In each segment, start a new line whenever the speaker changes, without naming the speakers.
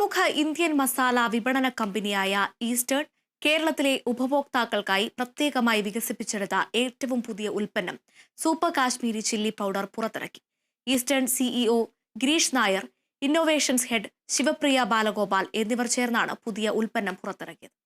പ്രമുഖ ഇന്ത്യൻ മസാല വിപണന കമ്പനിയായ ഈസ്റ്റേൺ കേരളത്തിലെ ഉപഭോക്താക്കൾക്കായി പ്രത്യേകമായി വികസിപ്പിച്ചെടുത്ത ഏറ്റവും പുതിയ ഉൽപ്പന്നം സൂപ്പർ കാശ്മീരി ചില്ലി പൗഡർ പുറത്തിറക്കി. Eastern CEO Girish Nair, innovations head Sivapriya Balagopal എന്നിവർ ചേർന്നാണ് പുതിയ ഉൽപ്പന്നം പുറത്തിറക്കിയത്.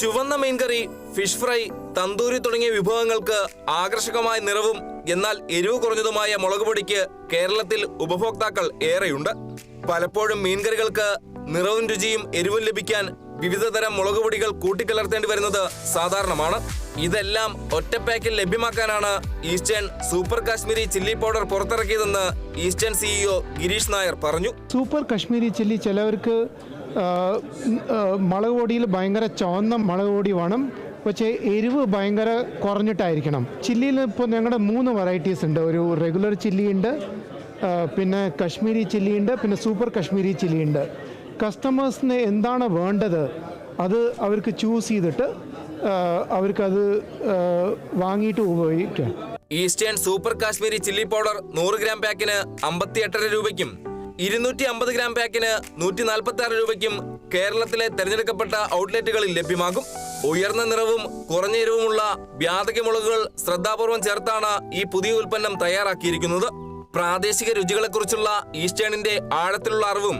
ചുവന്ന മീൻകറി, ഫിഷ് ഫ്രൈ, തന്തൂരി തുടങ്ങിയ വിഭവങ്ങൾക്ക് ആകർഷകമായ നിറവും എന്നാൽ എരിവ് കുറഞ്ഞതുമായ മുളക് പൊടിക്ക് കേരളത്തിൽ ഉപഭോക്താക്കൾ ഏറെയുണ്ട്. പലപ്പോഴും മീൻകറികൾക്ക് നിറവും രുചിയും എരിവും ലഭിക്കാൻ വിവിധതരം മുളക് പൊടികൾ കൂട്ടിക്കലർത്തേണ്ടി വരുന്നത് സാധാരണമാണ്. ഇതെല്ലാം ഒറ്റ പാക്കിൽ ലഭ്യമാക്കാനാണ് Eastern super Kashmiri chilli powder പുറത്തിറക്കിയതെന്ന് ഈസ്റ്റേൺ സിഇഒ ഗിരീഷ് നായർ പറഞ്ഞു.
സൂപ്പർ കാശ്മീരി ചില്ലി ചിലവർക്ക് മുളക് പൊടിയിൽ ഭയങ്കര ചുവന്ന മുളക് പൊടി വേണം, പക്ഷേ എരിവ് ഭയങ്കര കുറഞ്ഞിട്ടായിരിക്കണം. ചില്ലിയിൽ ഇപ്പോൾ ഞങ്ങളുടെ 3 വെറൈറ്റീസ് ഉണ്ട്. ഒരു റെഗുലർ ചില്ലി ഉണ്ട്, പിന്നെ കശ്മീരി ചില്ലി ഉണ്ട്, പിന്നെ സൂപ്പർ കശ്മീരി ചില്ലി ഉണ്ട്. കസ്റ്റമേഴ്സിന് എന്താണ് വേണ്ടത് അത് അവർക്ക് ചൂസ് ചെയ്തിട്ട് അവർക്കത് വാങ്ങിയിട്ട് ഉപയോഗിക്കാം.
Eastern super Kashmiri chilli powder 100 gram പാക്കിന് 58.5 രൂപയ്ക്കും 250 ഗ്രാം പാക്കിന് 146 രൂപയ്ക്കും കേരളത്തിലെ തെരഞ്ഞെടുക്കപ്പെട്ട ഔട്ട്ലെറ്റുകളിൽ ലഭ്യമാകും. ഉയർന്ന നിറവും കുറഞ്ഞ എരിവുമുള്ള വ്യാതക മുളകുകൾ ശ്രദ്ധാപൂർവം ചേർത്താണ് ഈ പുതിയ ഉൽപ്പന്നം തയ്യാറാക്കിയിരിക്കുന്നത്. പ്രാദേശിക രുചികളെക്കുറിച്ചുള്ള ഈസ്റ്റേണിന്റെ ആഴത്തിലുള്ള അറിവും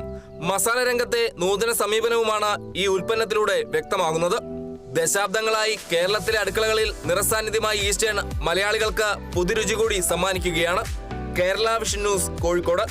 മസാല രംഗത്തെ നൂതന സമീപനവുമാണ് ഈ ഉൽപ്പന്നത്തിലൂടെ വ്യക്തമാകുന്നത്. ദശാബ്ദങ്ങളായി കേരളത്തിലെ അടുക്കളകളിൽ നിറസാന്നിധ്യമായി ഈസ്റ്റേൺ മലയാളികൾക്ക് പുതുരുചി കൂടി സമ്മാനിക്കുകയാണ്. Kerala Vision News, Kozhikode.